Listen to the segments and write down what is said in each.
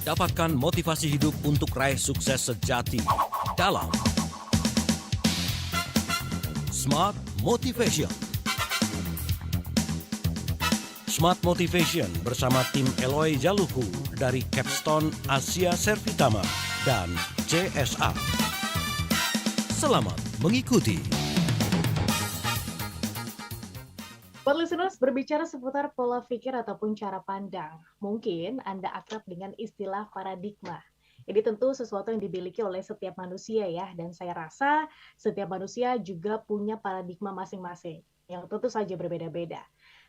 Dapatkan motivasi hidup untuk raih sukses sejati dalam Smart Motivation. Smart Motivation bersama tim Eloy Jaluhu dari Capstone Asia Servitama dan CSA. Selamat mengikuti. Buat listeners, berbicara seputar pola pikir ataupun cara pandang, mungkin Anda akrab dengan istilah paradigma. Ini tentu sesuatu yang dimiliki oleh setiap manusia ya, dan saya rasa setiap manusia juga punya paradigma masing-masing, yang tentu saja berbeda-beda.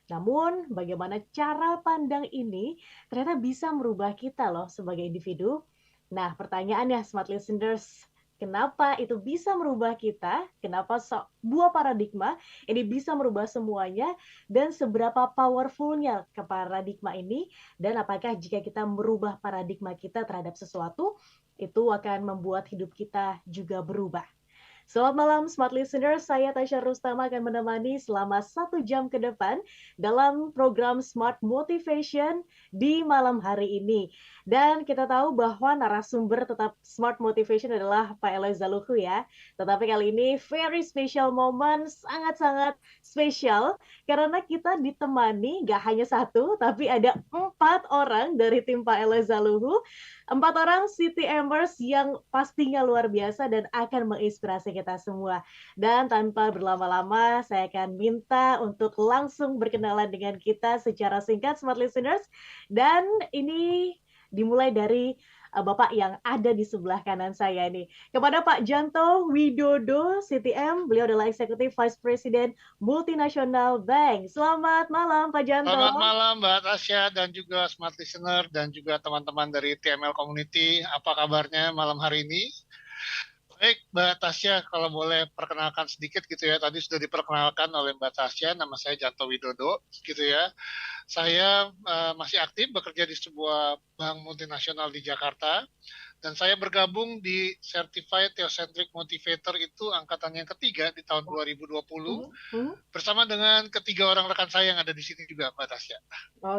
Namun, bagaimana cara pandang ini ternyata bisa merubah kita loh sebagai individu. Nah, pertanyaannya, smart listeners, kenapa itu bisa merubah kita? Kenapa sebuah paradigma ini bisa merubah semuanya? Dan seberapa powerfulnya ke paradigma ini? Dan apakah jika kita merubah paradigma kita terhadap sesuatu, itu akan membuat hidup kita juga berubah? Selamat malam Smart Listeners, saya Tasya Rustama akan menemani selama 1 jam ke depan dalam program Smart Motivation di malam hari ini. Dan kita tahu bahwa narasumber tetap Smart Motivation adalah Pak Eloy Zaluhu ya. Tetapi kali ini very special moment, sangat-sangat spesial karena kita ditemani gak hanya satu, tapi ada 4 orang dari tim Pak Eloy Zaluhu. 4 orang CTMers yang pastinya luar biasa dan akan menginspirasi kita semua. Dan tanpa berlama-lama, saya akan minta untuk langsung berkenalan dengan kita secara singkat, Smart Listeners. Dan ini dimulai dari Bapak yang ada di sebelah kanan saya ini. Kepada Pak Janto Widodo, CTM, beliau adalah Executive Vice President Multinational Bank. Selamat malam, Pak Janto. Selamat malam, Mbak Tasya dan juga Smart Listener dan juga teman-teman dari TML Community. Apa kabarnya malam hari ini? Baik, Mbak Tasya, kalau boleh perkenalkan sedikit gitu ya. Tadi sudah diperkenalkan oleh Mbak Tasya, nama saya Janto Widodo, gitu ya. Saya masih aktif bekerja di sebuah bank multinasional di Jakarta. Dan saya bergabung di Certified Theocentric Motivator itu angkatan yang ketiga di tahun 2020 bersama dengan ketiga orang rekan saya yang ada di sini juga, Mbak Tasya.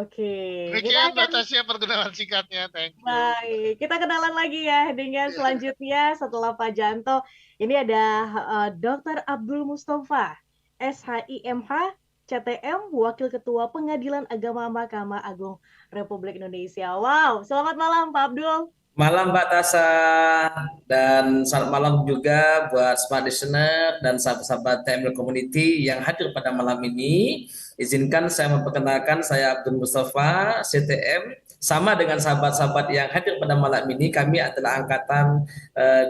Oke. Demikian Mbak Tasya perkenalan singkatnya. Thank you. Baik, kita kenalan lagi ya dengan selanjutnya setelah Pak Janto. Ini ada Dr. Abdul Mustafa, SHIMH, CTM, Wakil Ketua Pengadilan Agama Mahkamah Agung Republik Indonesia. Wow, selamat malam Pak Abdul. Malam Mbak Tasa, dan selamat malam juga buat Smart Listener dan sahabat-sahabat TML Community yang hadir pada malam ini. Izinkan saya memperkenalkan, saya Abdul Mustafa, CTM. Sama dengan sahabat-sahabat yang hadir pada malam ini, kami adalah angkatan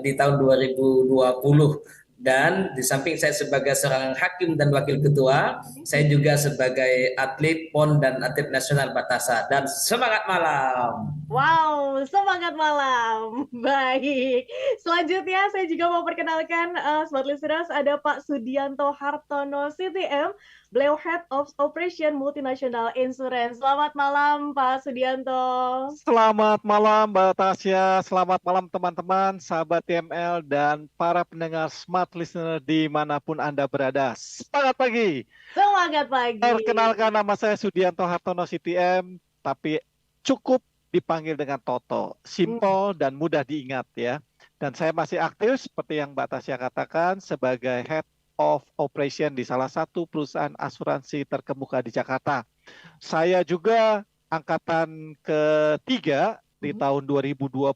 di tahun 2020. Dan di samping saya sebagai seorang hakim dan wakil ketua, saya juga sebagai atlet PON dan atlet nasional Batasa. Dan semangat malam. Wow, semangat malam. Baik. Selanjutnya saya juga mau perkenalkan Smart Listeners, ada Pak Sudianto Hartono, CTM, beliau Head of Operation Multinational Insurance. Selamat malam Pak Sudianto. Selamat malam Mbak Tasya, selamat malam teman-teman, sahabat TML dan para pendengar Smart Listener dimanapun Anda berada. Semangat pagi. Semangat pagi. Perkenalkan, nama saya Sudianto Hartono CTM, tapi cukup dipanggil dengan Toto. Simple dan mudah diingat ya. Dan saya masih aktif seperti yang Mbak Tasya katakan sebagai Head of Operation di salah satu perusahaan asuransi terkemuka di Jakarta. Saya juga angkatan ketiga di tahun 2020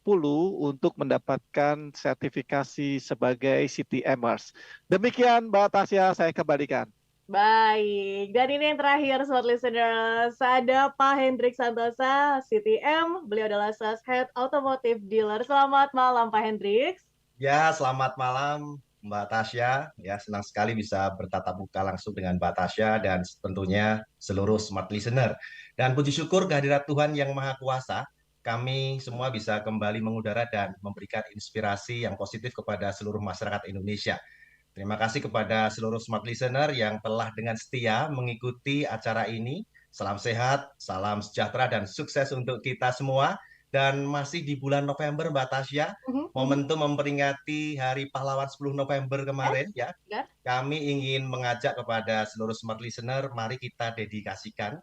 untuk mendapatkan sertifikasi sebagai CTMers. Demikian Mbak Tasya, saya kembalikan. Baik, dan ini yang terakhir Smart Listeners, ada Pak Hendrik Santosa, CTM, beliau adalah Sales Head Automotive Dealer. Selamat malam Pak Hendrik. Ya, selamat malam Mbak Tasya. Ya, senang sekali bisa bertatap muka langsung dengan Mbak Tasya dan tentunya seluruh Smart Listener. Dan puji syukur kehadirat Tuhan yang Maha Kuasa, kami semua bisa kembali mengudara dan memberikan inspirasi yang positif kepada seluruh masyarakat Indonesia. Terima kasih kepada seluruh Smart Listener yang telah dengan setia mengikuti acara ini. Salam sehat, salam sejahtera, dan sukses untuk kita semua. Dan masih di bulan November, Mbak Tasya, momentum memperingati Hari Pahlawan 10 November kemarin, ya. Kami ingin mengajak kepada seluruh Smart Listener, mari kita dedikasikan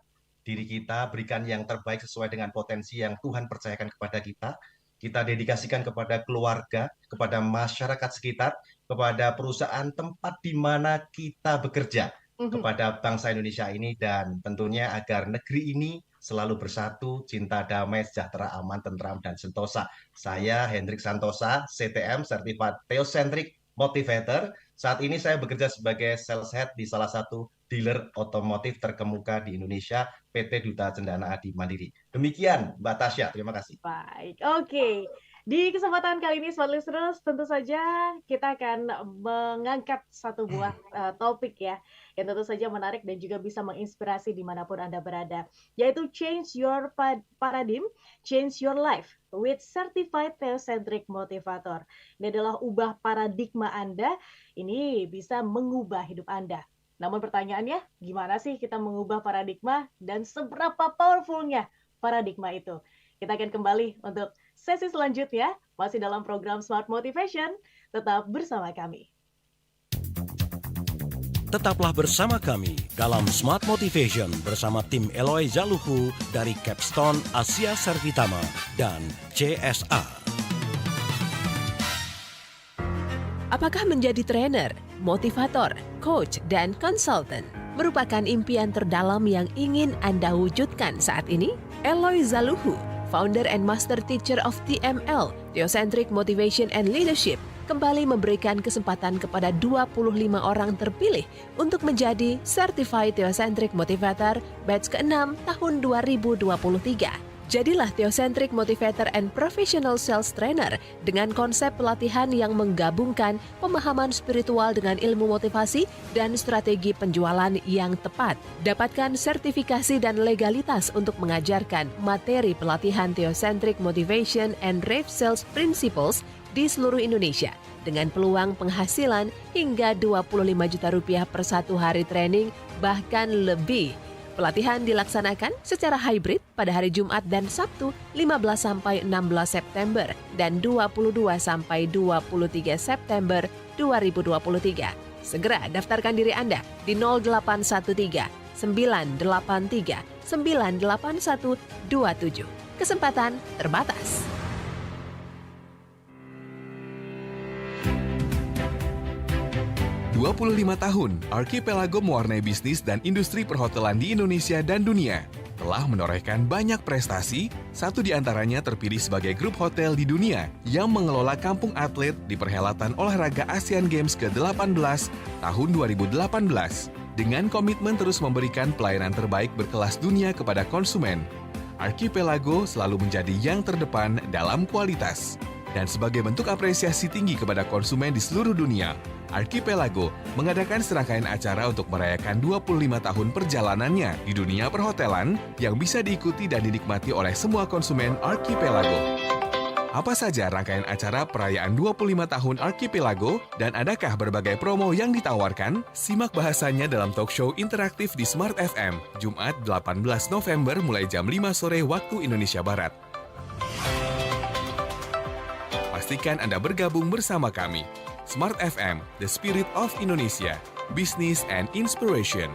diri kita, berikan yang terbaik sesuai dengan potensi yang Tuhan percayakan kepada kita. Kita dedikasikan kepada keluarga, kepada masyarakat sekitar, kepada perusahaan tempat di mana kita bekerja, Mhm. kepada bangsa Indonesia ini, dan tentunya agar negeri ini selalu bersatu, cinta, damai, sejahtera, aman, tentram, dan sentosa. Saya Hendrik Santosa, CTM, Certified Theocentric Motivator. Saat ini saya bekerja sebagai sales head di salah satu dealer otomotif terkemuka di Indonesia, PT Duta Cendana Adi Mandiri. Demikian, Mbak Tasya. Terima kasih. Baik, oke. Di kesempatan kali ini, Smart Listeners, tentu saja kita akan mengangkat satu buah topik ya, yang tentu saja menarik dan juga bisa menginspirasi dimanapun Anda berada, yaitu Change Your Paradigm, Change Your Life with Certified Theocentric Motivator. Ini adalah ubah paradigma Anda, ini bisa mengubah hidup Anda. Namun pertanyaannya, gimana sih kita mengubah paradigma dan seberapa powerfulnya paradigma itu? Kita akan kembali untuk sesi selanjutnya, masih dalam program Smart Motivation. Tetap bersama kami. Tetaplah bersama kami dalam Smart Motivation bersama tim Eloy Zaluhu dari Capstone Asia Servitama dan CSA. Apakah menjadi trainer, motivator, coach, dan konsultan merupakan impian terdalam yang ingin Anda wujudkan saat ini? Eloy Zaluhu, founder and master teacher of TML, Theocentric Motivation and Leadership, kembali memberikan kesempatan kepada 25 orang terpilih untuk menjadi Certified Theocentric Motivator batch ke-6 tahun 2023. Jadilah Theocentric Motivator and Professional Sales Trainer dengan konsep pelatihan yang menggabungkan pemahaman spiritual dengan ilmu motivasi dan strategi penjualan yang tepat. Dapatkan sertifikasi dan legalitas untuk mengajarkan materi pelatihan Theocentric Motivation and Rave Sales Principles di seluruh Indonesia dengan peluang penghasilan hingga 25 juta rupiah per satu hari training, bahkan lebih. Pelatihan dilaksanakan secara hybrid pada hari Jumat dan Sabtu 15-16 September dan 22-23 September 2023. Segera daftarkan diri Anda di 0813 983 98127. Kesempatan terbatas. "25 tahun, Archipelago mewarnai bisnis dan industri perhotelan di Indonesia dan dunia. Telah menorehkan banyak prestasi, satu di antaranya terpilih sebagai grup hotel di dunia yang mengelola kampung atlet di perhelatan olahraga Asian Games ke-18 tahun 2018. Dengan komitmen terus memberikan pelayanan terbaik berkelas dunia kepada konsumen, Archipelago selalu menjadi yang terdepan dalam kualitas. Dan sebagai bentuk apresiasi tinggi kepada konsumen di seluruh dunia, Archipelago mengadakan serangkaian acara untuk merayakan 25 tahun perjalanannya di dunia perhotelan yang bisa diikuti dan dinikmati oleh semua konsumen Archipelago. Apa saja rangkaian acara perayaan 25 tahun Archipelago dan adakah berbagai promo yang ditawarkan? Simak bahasannya dalam talk show interaktif di Smart FM, Jumat 18 November mulai jam 5 sore waktu Indonesia Barat. Pastikan Anda bergabung bersama kami. Smart FM, the spirit of Indonesia, business and inspiration.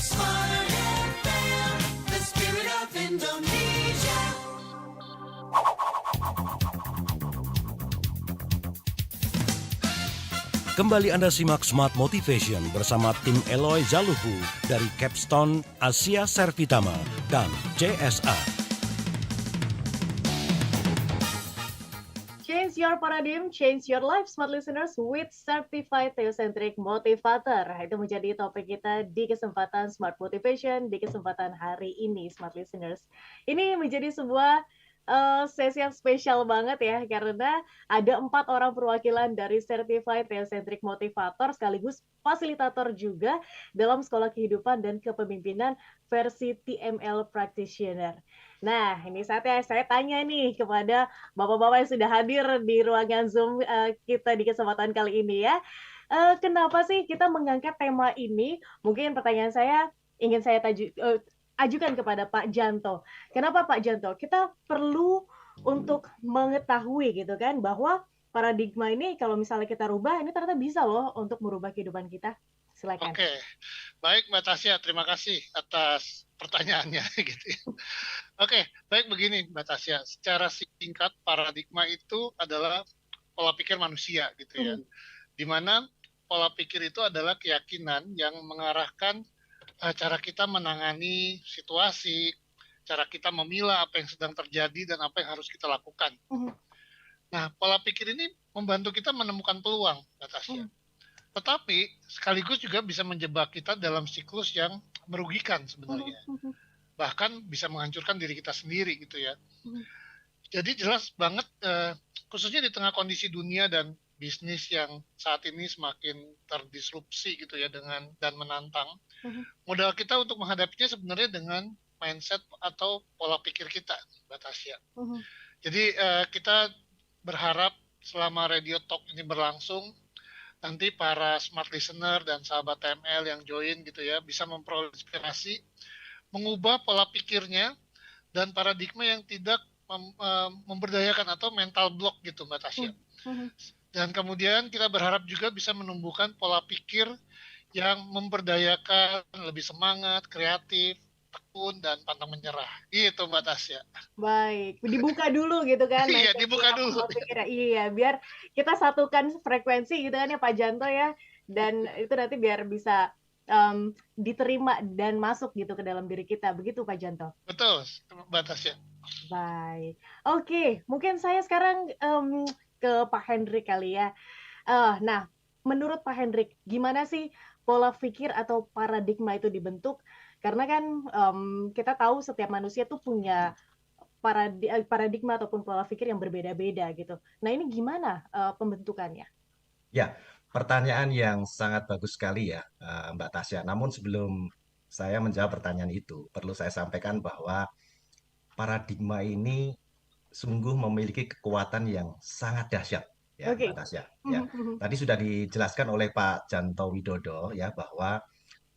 Smart FM, the spirit of Indonesia. Kembali Anda simak Smart Motivation bersama tim Eloy Zaluhu dari Capstone Asia Servitama dan CSA. Change your paradigm, change your life, Smart Listeners, with Certified Theocentric Motivator. Itu menjadi topik kita di kesempatan Smart Motivation, di kesempatan hari ini, Smart Listeners. Ini menjadi sebuah sesi yang spesial banget ya, karena ada 4 orang perwakilan dari Certified Theocentric Motivator sekaligus fasilitator juga dalam Sekolah Kehidupan dan Kepemimpinan versi TML Practitioner. Nah, ini saatnya saya tanya nih kepada bapak-bapak yang sudah hadir di ruangan Zoom kita di kesempatan kali ini ya. Kenapa sih kita mengangkat tema ini? Mungkin pertanyaan saya ingin saya ajukan kepada Pak Janto. Kenapa Pak Janto? Kita perlu untuk mengetahui gitu kan bahwa paradigma ini kalau misalnya kita rubah, ini ternyata bisa loh untuk merubah kehidupan kita. Silakan. Oke, baik Mbak Tasya, terima kasih atas pertanyaannya gitu ya. Oke, baik begini Mbak Tasya, secara singkat paradigma itu adalah pola pikir manusia gitu ya, di mana pola pikir itu adalah keyakinan yang mengarahkan cara kita menangani situasi, cara kita memilah apa yang sedang terjadi dan apa yang harus kita lakukan. Nah, pola pikir ini membantu kita menemukan peluang, Mbak Tasya. Tetapi sekaligus juga bisa menjebak kita dalam siklus yang merugikan sebenarnya. Bahkan bisa menghancurkan diri kita sendiri gitu ya. Jadi jelas banget, khususnya di tengah kondisi dunia dan bisnis yang saat ini semakin terdisrupsi gitu ya dan menantang. Modal kita untuk menghadapinya sebenarnya dengan mindset atau pola pikir kita, Mbak Tasya. Jadi kita berharap selama Radio Talk ini berlangsung, nanti para smart listener dan sahabat TML yang join gitu ya, bisa memperoleh inspirasi, mengubah pola pikirnya, dan paradigma yang tidak memberdayakan atau mental block gitu Mbak Tasya. Dan kemudian kita berharap juga bisa menumbuhkan pola pikir yang memberdayakan, lebih semangat, kreatif, tekun, dan pantang menyerah. Gitu Mbak Tasya. Baik, dibuka dulu gitu kan. Iya, mindset dibuka kita, dulu. pola pikirnya. Iya, biar kita satukan frekuensi gitu kan ya Pak Janto ya. Dan itu nanti biar bisa diterima dan masuk gitu ke dalam diri kita. Begitu Pak Janto. Betul, Mbak Tasya. Baik. Oke, mungkin saya sekarang ke Pak Hendrik kali ya. Nah, menurut Pak Hendrik, gimana sih pola pikir atau paradigma itu dibentuk? Karena kan kita tahu setiap manusia tuh punya paradigma ataupun pola pikir yang berbeda-beda gitu. Nah, ini gimana pembentukannya? Ya, pertanyaan yang sangat bagus sekali ya, Mbak Tasya. Namun sebelum saya menjawab pertanyaan itu, perlu saya sampaikan bahwa paradigma ini sungguh memiliki kekuatan yang sangat dahsyat, ya, Oke. Mbak Tasya. Ya, tadi sudah dijelaskan oleh Pak Janto Widodo ya bahwa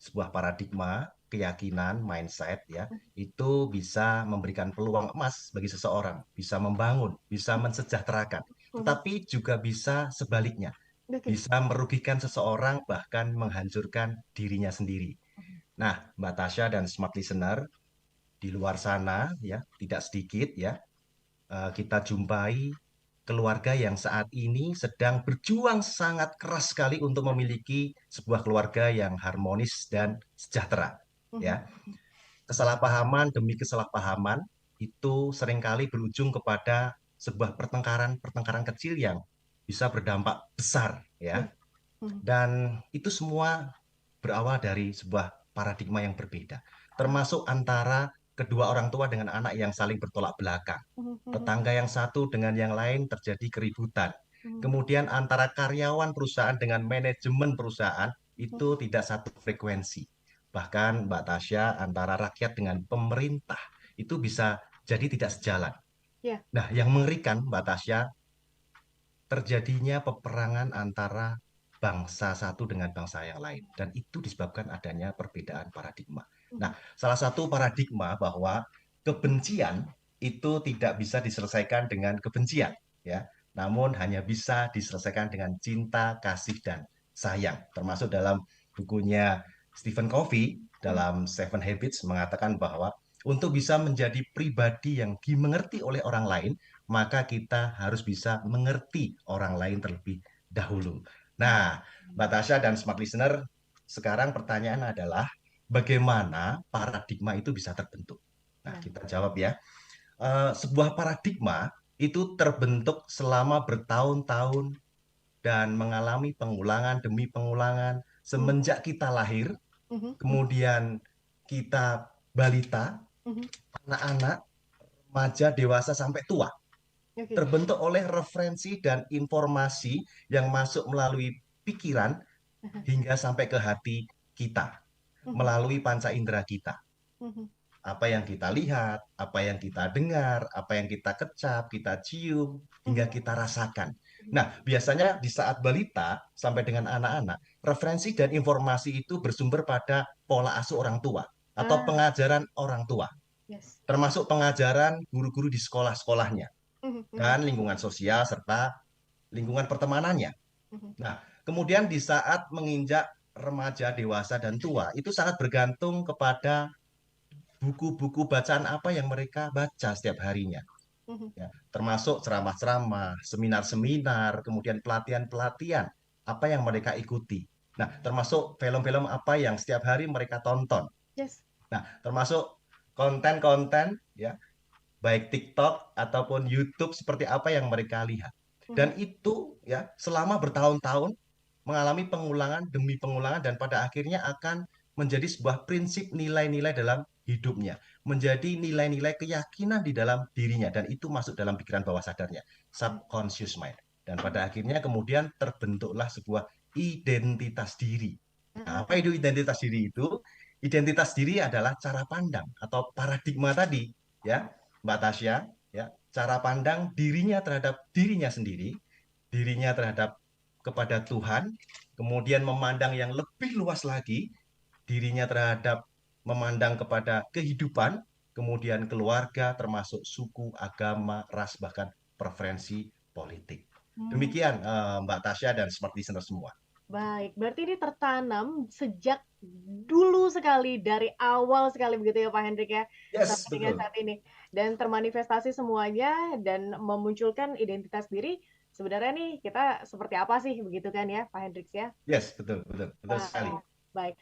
sebuah paradigma, keyakinan, mindset ya, itu bisa memberikan peluang emas bagi seseorang, bisa membangun, bisa mensejahterakan, tetapi juga bisa sebaliknya, bisa merugikan seseorang bahkan menghancurkan dirinya sendiri. Nah, Mbak Tasya dan smart listener di luar sana ya, tidak sedikit ya, kita jumpai keluarga yang saat ini sedang berjuang sangat keras sekali untuk memiliki sebuah keluarga yang harmonis dan sejahtera. Ya, kesalahpahaman demi kesalahpahaman itu seringkali berujung kepada sebuah pertengkaran kecil yang bisa berdampak besar, ya. Dan itu semua berawal dari sebuah paradigma yang berbeda, termasuk antara kedua orang tua dengan anak yang saling bertolak belakang. Tetangga yang satu dengan yang lain terjadi keributan. Kemudian antara karyawan perusahaan dengan manajemen perusahaan itu tidak satu frekuensi. Bahkan Mbak Tasya, antara rakyat dengan pemerintah itu bisa jadi tidak sejalan. Ya. Nah, yang mengerikan Mbak Tasya, terjadinya peperangan antara bangsa satu dengan bangsa yang lain. Dan itu disebabkan adanya perbedaan paradigma. Nah, salah satu paradigma bahwa kebencian itu tidak bisa diselesaikan dengan kebencian, ya. Namun hanya bisa diselesaikan dengan cinta, kasih, dan sayang. Termasuk dalam bukunya Stephen Covey dalam Seven Habits mengatakan bahwa untuk bisa menjadi pribadi yang dimengerti oleh orang lain, maka kita harus bisa mengerti orang lain terlebih dahulu. Nah, Mbak Tasya dan smart listener, sekarang pertanyaan adalah bagaimana paradigma itu bisa terbentuk? Nah, kita jawab ya. Sebuah paradigma itu terbentuk selama bertahun-tahun dan mengalami pengulangan demi pengulangan semenjak kita lahir, kemudian kita balita, anak-anak, remaja, dewasa sampai tua. Terbentuk oleh referensi dan informasi yang masuk melalui pikiran hingga sampai ke hati kita, melalui panca indera kita. Apa yang kita lihat, apa yang kita dengar, apa yang kita kecap, kita cium, hingga kita rasakan. Nah, biasanya di saat balita sampai dengan anak-anak, referensi dan informasi itu bersumber pada pola asuh orang tua atau pengajaran orang tua. Termasuk pengajaran guru-guru di sekolah-sekolahnya dan lingkungan sosial serta lingkungan pertemanannya. Mhm. Nah, kemudian di saat menginjak remaja, dewasa, dan tua, itu sangat bergantung kepada buku-buku bacaan apa yang mereka baca setiap harinya. Mhm. Ya, termasuk ceramah-ceramah, seminar-seminar, kemudian pelatihan-pelatihan, apa yang mereka ikuti. Nah, termasuk film-film apa yang setiap hari mereka tonton. Yes. Nah, termasuk konten-konten, ya, baik TikTok ataupun YouTube seperti apa yang mereka lihat. Dan itu ya selama bertahun-tahun mengalami pengulangan demi pengulangan dan pada akhirnya akan menjadi sebuah prinsip nilai-nilai dalam hidupnya, menjadi nilai-nilai keyakinan di dalam dirinya dan itu masuk dalam pikiran bawah sadarnya, subconscious mind. Dan pada akhirnya kemudian terbentuklah sebuah identitas diri. Nah, apa itu identitas diri itu? Identitas diri adalah cara pandang atau paradigma tadi, ya, Mbak Tasya, ya, cara pandang dirinya terhadap dirinya sendiri, dirinya terhadap kepada Tuhan, kemudian memandang yang lebih luas lagi, dirinya terhadap memandang kepada kehidupan, kemudian keluarga, termasuk suku, agama, ras, bahkan preferensi politik. Demikian Mbak Tasya dan Smart Listener semua. Baik, berarti ini tertanam sejak dulu sekali, dari awal sekali begitu ya Pak Hendrik ya, Yes, sampai dengan betul. saat ini. Dan termanifestasi semuanya dan memunculkan identitas diri, sebenarnya nih kita seperti apa sih begitu kan ya Pak Hendrik ya? Yes, betul, betul, betul sekali. Baik.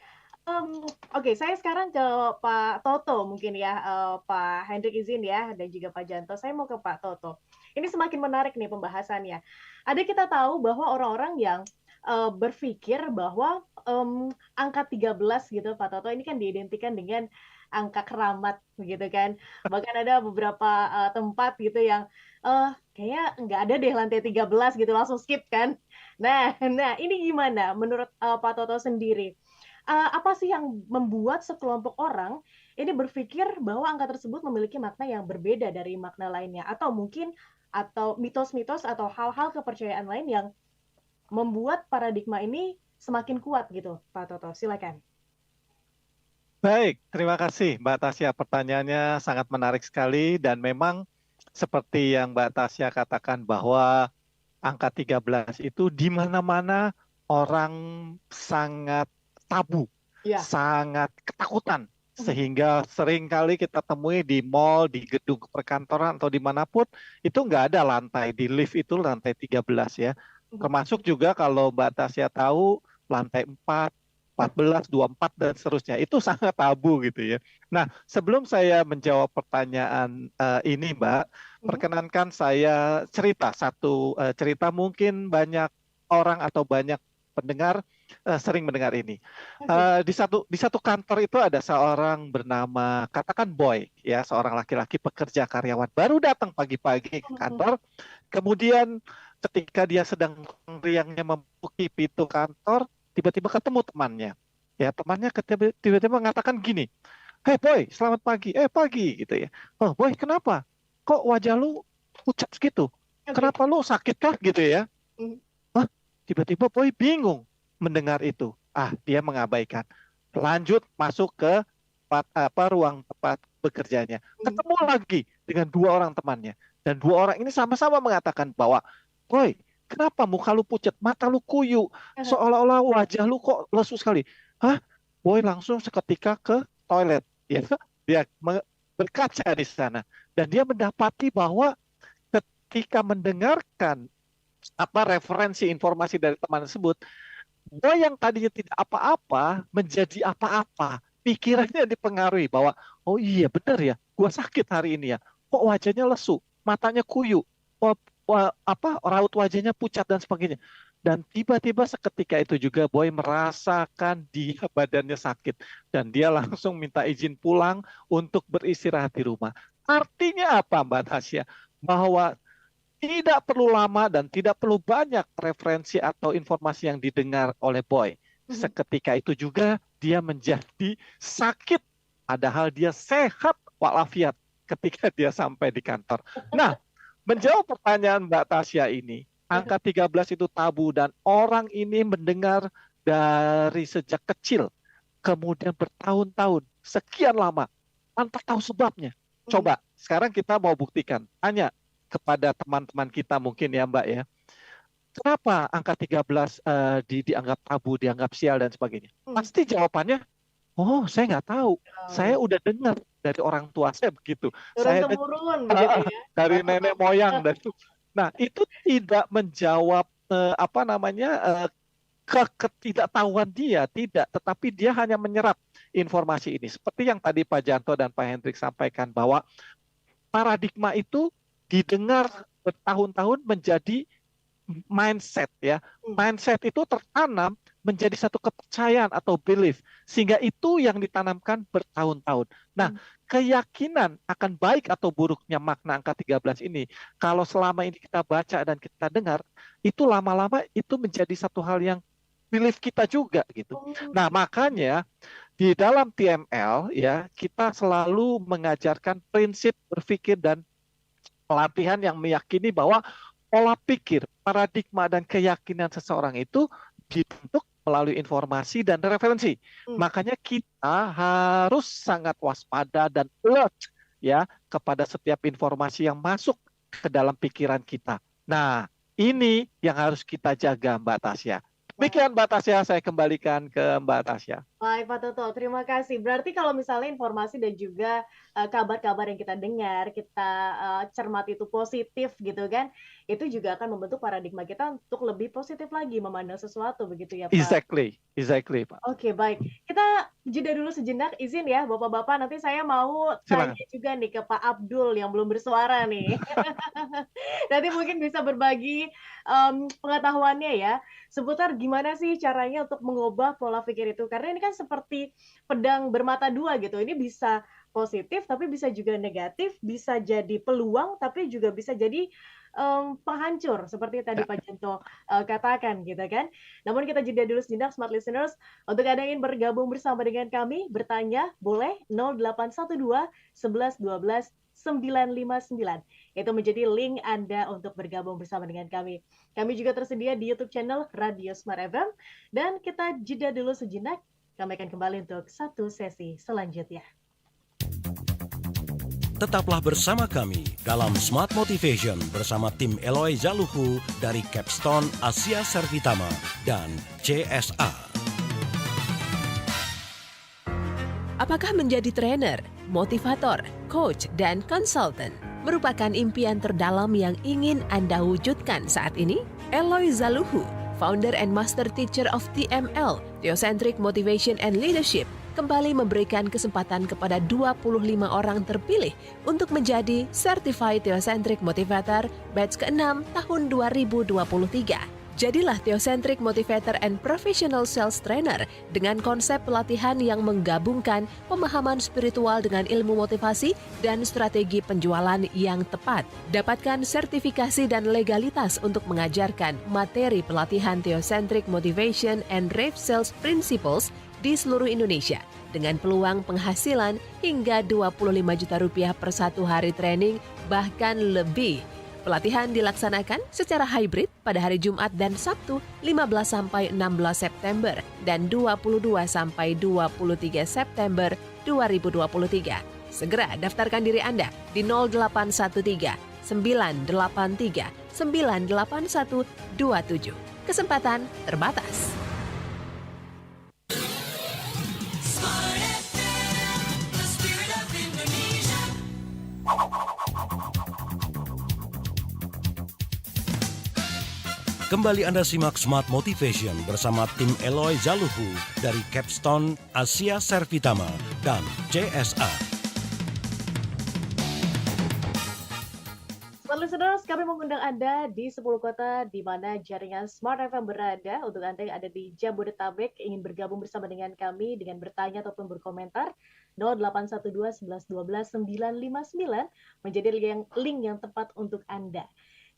Oke, saya sekarang ke Pak Toto mungkin ya, Pak Hendrik izin ya, dan juga Pak Janto. Saya mau ke Pak Toto. Ini semakin menarik nih pembahasannya. Ada kita tahu bahwa orang-orang yang berpikir bahwa angka 13 gitu, Pak Toto, ini kan diidentikan dengan angka keramat begitu kan. Bahkan ada beberapa tempat gitu yang kayaknya nggak ada deh lantai 13 gitu, langsung skip kan. Nah, ini gimana menurut Pak Toto sendiri? Apa sih yang membuat sekelompok orang ini berpikir bahwa angka tersebut memiliki makna yang berbeda dari makna lainnya? Atau mungkin mitos-mitos atau hal-hal kepercayaan lain yang membuat paradigma ini semakin kuat gitu, Pak Toto. Silakan. Baik, terima kasih Mbak Tasya. Pertanyaannya sangat menarik sekali dan memang seperti yang Mbak Tasya katakan bahwa angka 13 itu di mana-mana orang sangat tabu, Ya. sangat ketakutan. Sehingga seringkali kita temui di mall, di gedung perkantoran atau dimanapun, itu nggak ada lantai. Di lift itu lantai 13 ya. Termasuk juga kalau Mbak Tasya tahu lantai 4, 14, 24 dan seterusnya. Itu sangat tabu gitu ya. Nah, sebelum saya menjawab pertanyaan ini Mbak, perkenankan saya cerita satu cerita mungkin banyak orang atau banyak pendengar sering mendengar ini. Di satu kantor itu ada seorang bernama katakan Boy ya, seorang laki-laki pekerja karyawan baru datang pagi-pagi ke kantor. Kemudian ketika dia sedang riangnya membuka pintu kantor, tiba-tiba ketemu temannya. Ya, temannya tiba-tiba mengatakan gini, "Hey Boy, selamat pagi." Pagi gitu ya. "Oh Boy, kenapa? Kok wajah lu pucat gitu? Kenapa lu sakit kah?" gitu ya. Hah? Tiba-tiba Boy bingung mendengar itu. Dia mengabaikan. Lanjut masuk ke ruang tempat bekerjanya. Ketemu lagi dengan dua orang temannya. Dan dua orang ini sama-sama mengatakan bahwa, "Boy, kenapa muka lu pucat? Mata lu kuyu. Seolah-olah wajah lu kok lesu sekali." Hah? Boy langsung seketika ke toilet. Ya, dia berkaca di sana. Dan dia mendapati bahwa ketika mendengarkan referensi informasi dari teman tersebut, Boy yang tadinya tidak apa-apa menjadi apa-apa. Pikirannya dipengaruhi bahwa, oh iya benar ya, gua sakit hari ini ya. Kok wajahnya lesu, matanya kuyu, raut wajahnya pucat dan sebagainya. Dan tiba-tiba seketika itu juga Boy merasakan dia badannya sakit. Dan dia langsung minta izin pulang untuk beristirahat di rumah. Artinya apa Mbak Tasya? Bahwa tidak perlu lama dan tidak perlu banyak referensi atau informasi yang didengar oleh Boy. Seketika itu juga dia menjadi sakit, padahal dia sehat walafiat ketika dia sampai di kantor. Nah, menjawab pertanyaan Mbak Tasya ini, angka 13 itu tabu dan orang ini mendengar dari sejak kecil, kemudian bertahun-tahun, sekian lama, tanpa tahu sebabnya. Coba, sekarang kita mau buktikan. Tanya kepada teman-teman kita mungkin ya Mbak ya. kenapa angka 13 dianggap tabu, dianggap sial dan sebagainya? Pasti jawabannya, oh saya nggak tahu. Saya udah dengar dari orang tua saya begitu. Saya dengar Turun-temurun begitu ya. dari nenek moyang dan itu. Nah, itu tidak menjawab ketidaktahuan dia, tidak, tetapi dia hanya menyerap informasi ini. Seperti yang tadi Pak Janto dan Pak Hendrik sampaikan bahwa paradigma itu didengar bertahun-tahun menjadi mindset ya. Mindset itu tertanam menjadi satu kepercayaan atau belief sehingga itu yang ditanamkan bertahun-tahun. Nah, keyakinan akan baik atau buruknya makna angka 13 ini kalau selama ini kita baca dan kita dengar, itu lama-lama itu menjadi satu hal yang belief kita juga gitu. Nah, makanya di dalam TML ya, kita selalu mengajarkan prinsip berpikir dan pelatihan yang meyakini bahwa pola pikir, paradigma dan keyakinan seseorang itu dibentuk melalui informasi dan referensi. Makanya kita harus sangat waspada dan alert ya kepada setiap informasi yang masuk ke dalam pikiran kita. Nah, ini yang harus kita jaga, Mbak Tasya. Demikian Mbak Tasya, saya kembalikan ke Mbak Tasya. Baik Pak Toto, terima kasih. Berarti kalau misalnya informasi dan juga kabar-kabar yang kita dengar, kita cermati itu positif gitu kan, itu juga akan membentuk paradigma kita untuk lebih positif lagi memandang sesuatu begitu ya Pak? Exactly Pak. Oke, baik. Kita jeda dulu sejenak, izin ya Bapak-Bapak, nanti saya mau tanya juga nih ke Pak Abdul yang belum bersuara nih. Nanti mungkin bisa berbagi pengetahuannya ya, seputar gimana sih caranya untuk mengubah pola pikir itu. Karena ini kan seperti pedang bermata dua gitu, ini bisa positif tapi bisa juga negatif, bisa jadi peluang tapi juga bisa jadi penghancur seperti tadi Pak Janto katakan gitu kan. Namun kita jeda dulu sejenak smart listeners. Untuk Anda yang ingin bergabung bersama dengan kami, bertanya boleh 0812 11 12 959. Itu menjadi link Anda untuk bergabung bersama dengan kami. Kami juga tersedia di YouTube channel Radio Smart FM dan kita jeda dulu sejenak. Kami akan kembali untuk satu sesi selanjutnya. Tetaplah bersama kami dalam Smart Motivation bersama tim Eloy Zaluhu dari Capstone Asia Servitama dan CSA. Apakah menjadi trainer, motivator, coach, dan konsultan merupakan impian terdalam yang ingin Anda wujudkan saat ini? Eloy Zaluhu, founder and master teacher of TML, Theocentric Motivation and Leadership, kembali memberikan kesempatan kepada 25 orang terpilih untuk menjadi Certified Theocentric Motivator batch ke-6 tahun 2023. Jadilah Theocentric Motivator and Professional Sales Trainer dengan konsep pelatihan yang menggabungkan pemahaman spiritual dengan ilmu motivasi dan strategi penjualan yang tepat. Dapatkan sertifikasi dan legalitas untuk mengajarkan materi pelatihan Theocentric Motivation and Rave Sales Principles di seluruh Indonesia dengan peluang penghasilan hingga 25 juta rupiah per satu hari training bahkan lebih. Pelatihan dilaksanakan secara hybrid pada hari Jumat dan Sabtu 15 sampai 16 September dan 22 sampai 23 September 2023. Segera daftarkan diri Anda di 0813 983 98127. Kesempatan terbatas. Kembali Anda simak Smart Motivation bersama tim Eloy Zaluhu dari Capstone Asia Servitama dan CSA. Smart listeners, kami mengundang Anda di 10 kota di mana jaringan Smart FM berada. Untuk Anda yang ada di Jabodetabek ingin bergabung bersama dengan kami dengan bertanya ataupun berkomentar, 0812 11 12 959 menjadi link yang tepat untuk Anda.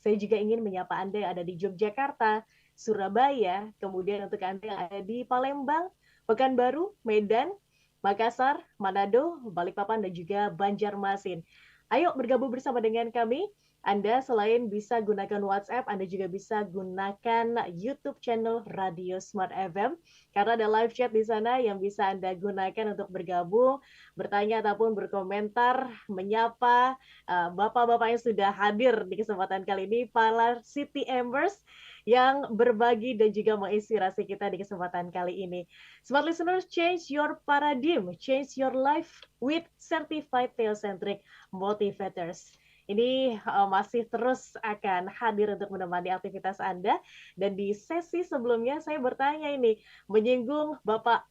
Saya juga ingin menyapa Anda yang ada di Yogyakarta, Surabaya, kemudian untuk Anda yang ada di Palembang, Pekanbaru, Medan, Makassar, Manado, Balikpapan, dan juga Banjarmasin. Ayo bergabung bersama dengan kami. Anda selain bisa gunakan WhatsApp, Anda juga bisa gunakan YouTube channel Radio Smart FM karena ada live chat di sana yang bisa Anda gunakan untuk bergabung, bertanya ataupun berkomentar, menyapa bapak-bapak yang sudah hadir di kesempatan kali ini, para City Embers yang berbagi dan juga menginspirasi kita di kesempatan kali ini. Smart listeners, change your paradigm, change your life with certified theocentric motivators. Ini masih terus akan hadir untuk menemani aktivitas Anda. Dan di sesi sebelumnya saya bertanya ini, menyinggung Bapak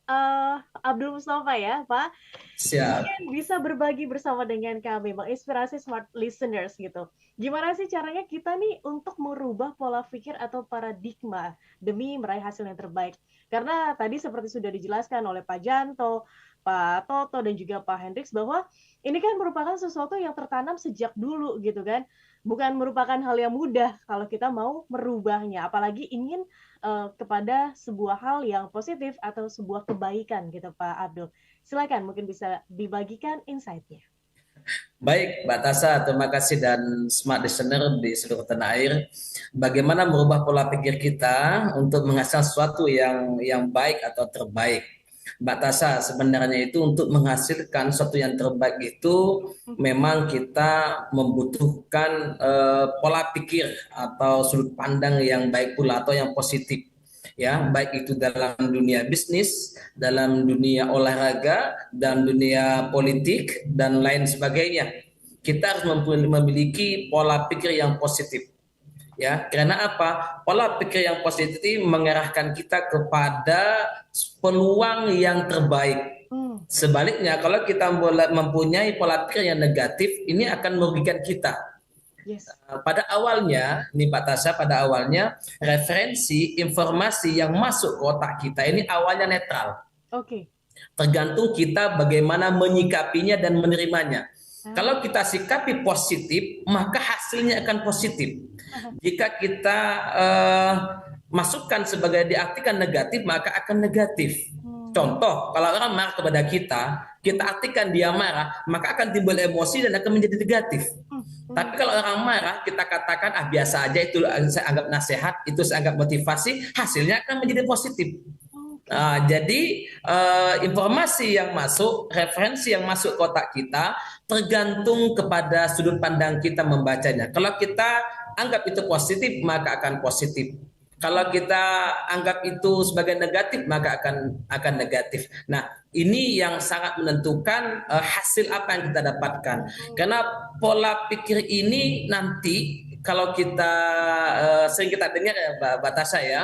Abdul Mustafa ya, Pak. Siap. Mungkin bisa berbagi bersama dengan kami, menginspirasi smart listeners gitu. Gimana sih caranya kita nih untuk merubah pola pikir atau paradigma demi meraih hasil yang terbaik? Karena tadi seperti sudah dijelaskan oleh Pak Janto, Pak Toto, dan juga Pak Hendrix bahwa ini kan merupakan sesuatu yang tertanam sejak dulu gitu kan. Bukan merupakan hal yang mudah kalau kita mau merubahnya. Apalagi ingin kepada sebuah hal yang positif atau sebuah kebaikan gitu Pak Abdul. Silakan mungkin bisa dibagikan insight-nya. Baik, Mbak Tasa, terima kasih dan smart listener di seluruh tanah air. Bagaimana merubah pola pikir kita untuk menghasilkan sesuatu yang baik atau terbaik. Mbak Tasa, sebenarnya itu untuk menghasilkan sesuatu yang terbaik itu memang kita membutuhkan pola pikir atau sudut pandang yang baik pula atau yang positif. Ya, baik itu dalam dunia bisnis, dalam dunia olahraga, dan dunia politik dan lain sebagainya. Kita harus memiliki pola pikir yang positif. Ya, karena apa? Pola pikir yang positif mengarahkan kita kepada peluang yang terbaik. Sebaliknya, kalau kita mempunyai pola pikir yang negatif, ini akan merugikan kita. Yes. Pada awalnya, nih Pak Tasya, pada awalnya referensi informasi yang masuk ke otak kita ini awalnya netral. Oke. Tergantung kita bagaimana menyikapinya dan menerimanya. Kalau kita sikapi positif, maka hasilnya akan positif. Jika kita masukkan sebagai diartikan negatif, maka akan negatif. Contoh, kalau orang marah kepada kita artikan dia marah, maka akan timbul emosi dan akan menjadi negatif. Tapi kalau orang marah, kita katakan biasa aja, itu saya anggap nasihat, itu saya anggap motivasi, hasilnya akan menjadi positif. Jadi informasi yang masuk, referensi yang masuk ke otak kita tergantung kepada sudut pandang kita membacanya. Kalau kita anggap itu positif, maka akan positif. Kalau kita anggap itu sebagai negatif, maka akan negatif. Nah, ini yang sangat menentukan hasil apa yang kita dapatkan. Karena pola pikir ini nanti kalau kita sering kita dengar ya Mbak Tasya ya,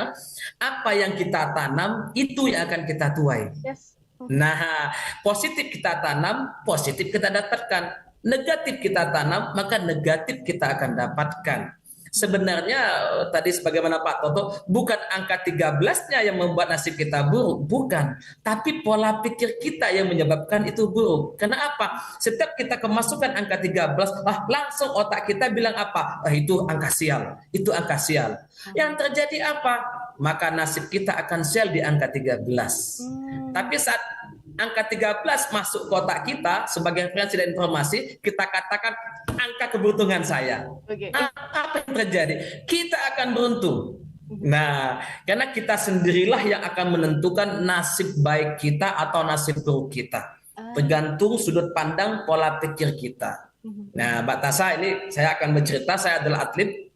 apa yang kita tanam itu yang akan kita tuai. Yes. Nah, positif kita tanam, positif kita dapatkan. Negatif kita tanam, maka negatif kita akan dapatkan. Sebenarnya tadi sebagaimana Pak Toto, bukan angka 13-nya yang membuat nasib kita buruk, bukan. Tapi pola pikir kita yang menyebabkan itu buruk. Karena apa? Setiap kita kemasukan angka 13, langsung otak kita bilang apa? Itu angka sial, itu angka sial. Yang terjadi apa? Maka nasib kita akan sial di angka 13. Tapi saat angka 13 masuk ke otak kita sebagai referensi dan informasi, kita katakan angka keberuntungan saya. Okay. Apa yang terjadi? Kita akan beruntung. Nah, karena kita sendirilah yang akan menentukan nasib baik kita atau nasib buruk kita. Tergantung sudut pandang pola pikir kita. Nah, Mbak Tasya, ini saya akan bercerita, saya adalah atlet.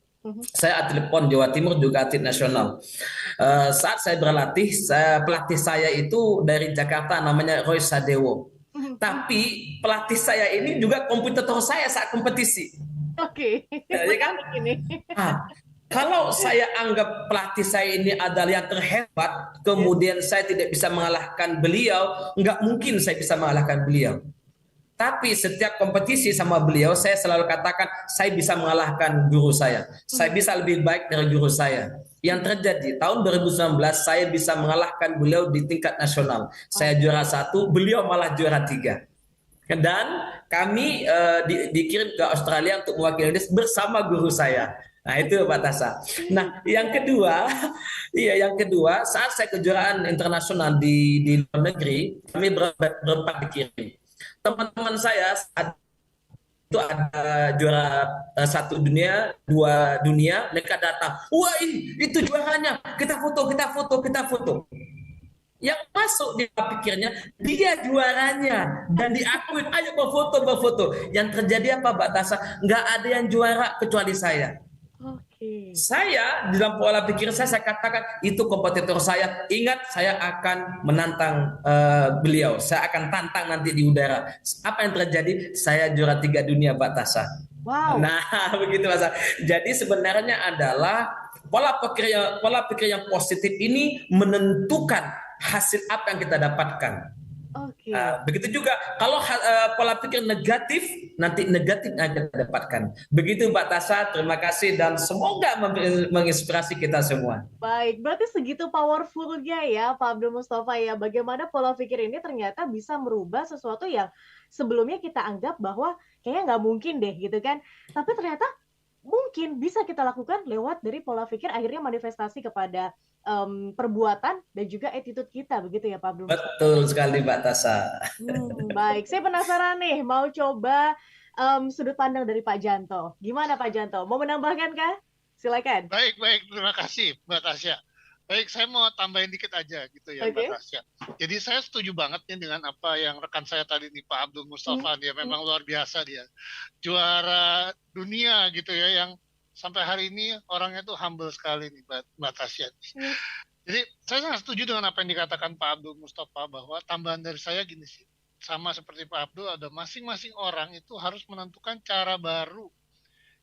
Saya atlet PON Jawa Timur, juga atlet nasional. Saat saya berlatih, pelatih saya itu dari Jakarta, namanya Roy Sadewo. Tapi pelatih saya ini juga kompetitor saya saat kompetisi. Oke. Ya kan? Kalau saya anggap pelatih saya ini adalah yang terhebat, kemudian saya tidak bisa mengalahkan beliau, nggak mungkin saya bisa mengalahkan beliau. Tapi setiap kompetisi sama beliau, saya selalu katakan, saya bisa mengalahkan guru saya. Saya bisa lebih baik dari guru saya. Yang terjadi, tahun 2019, saya bisa mengalahkan beliau di tingkat nasional. Saya juara 1, beliau malah juara 3. Dan kami dikirim ke Australia untuk mewakili Indonesia bersama guru saya. Nah itu Pak Tasya. Nah yang kedua, saat saya kejuaraan internasional di luar negeri, kami berempat dikirim. Teman-teman saya itu ada juara 1 dunia, 2 dunia, mereka datang, wah itu juaranya, kita foto. Yang masuk di pikirnya, dia juaranya dan diakui, ayo berfoto. Yang terjadi apa Mbak Tasya? Nggak ada yang juara kecuali saya. Oke. Saya di dalam pola pikir saya katakan itu kompetitor saya. Ingat, saya akan menantang beliau. Saya akan tantang nanti di udara. Apa yang terjadi? Saya juara 3 dunia, Mbak Tasha. Wow. Nah, begitu Mas. Jadi sebenarnya adalah pola pikir yang positif ini menentukan hasil apa yang kita dapatkan. Oke. Begitu juga kalau pola pikir negatif, nanti negatif yang kita dapatkan. Begitu Mbak Tasha, terima kasih dan semoga menginspirasi kita semua. Baik, berarti segitu powerfulnya ya Pak Abdul Mustafa ya. Bagaimana pola pikir ini ternyata bisa merubah sesuatu yang sebelumnya kita anggap bahwa kayaknya nggak mungkin deh gitu kan. Tapi ternyata mungkin bisa kita lakukan lewat dari pola pikir akhirnya manifestasi kepada perbuatan dan juga attitude kita, begitu ya Pak Abdul Mustafa? Betul sekali Mbak Tasha. Baik, saya penasaran nih, mau coba sudut pandang dari Pak Janto. Gimana Pak Janto? Mau menambahkan kah? Silakan. Baik, terima kasih Mbak Tasya. Baik, saya mau tambahin dikit aja gitu ya Oke. Mbak Tasya. Jadi saya setuju banget nih dengan apa yang rekan saya tadi nih Pak Abdul Mustafa, dia memang luar biasa dia. Juara dunia gitu ya, yang sampai hari ini orangnya tuh humble sekali nih Mbak Tasya. Jadi saya sangat setuju dengan apa yang dikatakan Pak Abdul Mustafa, bahwa tambahan dari saya gini sih. Sama seperti Pak Abdul, ada masing-masing orang itu harus menentukan cara baru